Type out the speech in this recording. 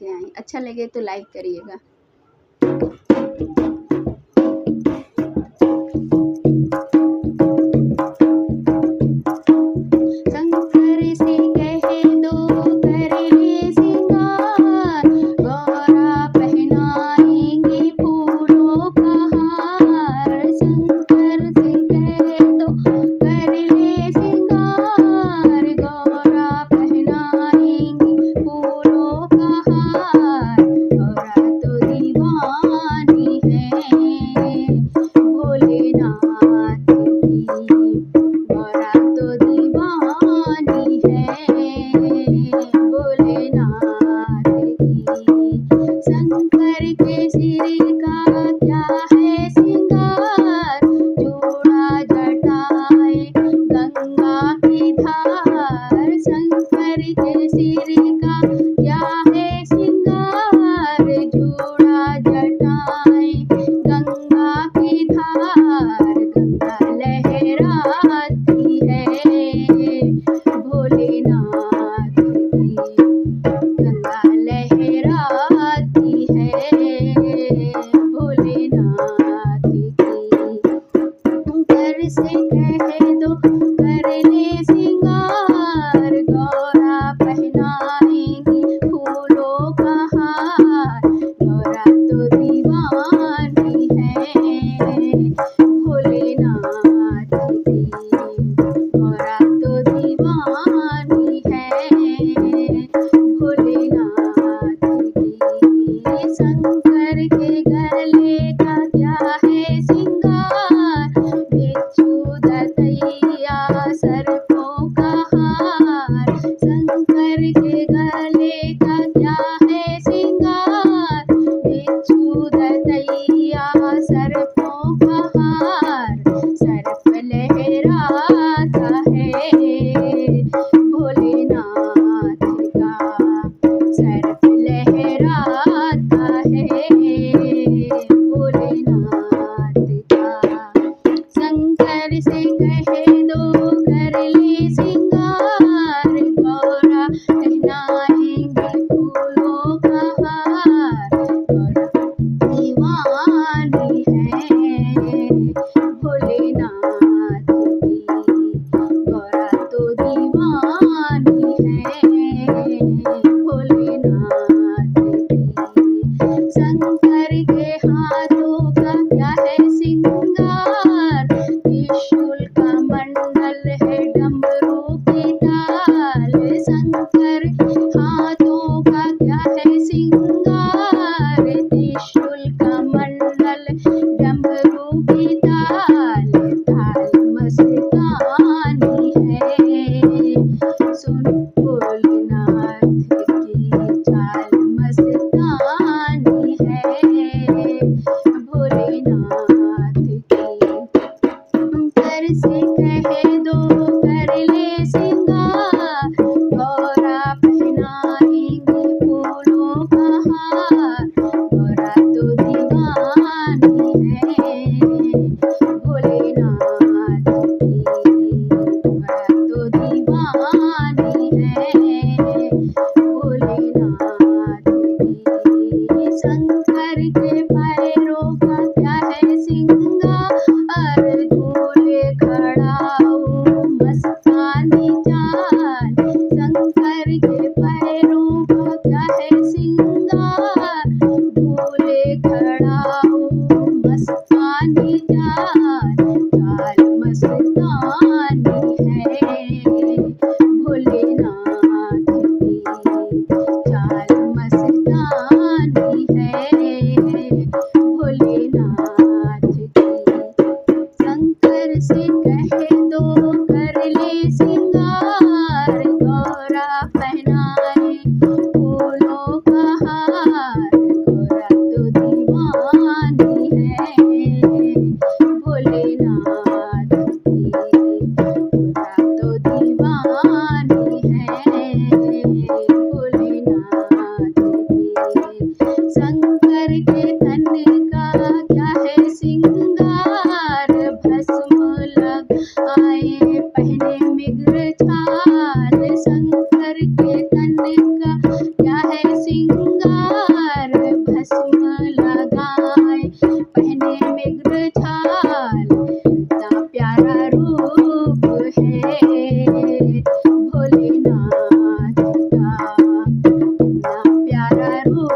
के आई। अच्छा लगे तो लाइक करिएगा। शंकर से कह दो कर ले सिंगार, गौरा पहनाएंगे फूलों का हार। शंकर से कह दो कर ले सिंगार, गौरा पहनाएंगे फूलों का हार। गौरा तो दीवानी है भोलेनाथ की, गौरा तो दीवानी है भोलेनाथ की। शंकर के सिर का क्या है सिंगार, चूड़ा जटाए गंगा की धार। शंकर के सिर का क्या है सिंगार, चूड़ा जटाए गंगा की धार। गंगा लहराती है भोलेनाथ की, गंगा लहराती है बार भस्म लगाए, पहने मृग छाल, कितना प्यारा रूप है भोलेनाथ का, कितना प्यारा रूप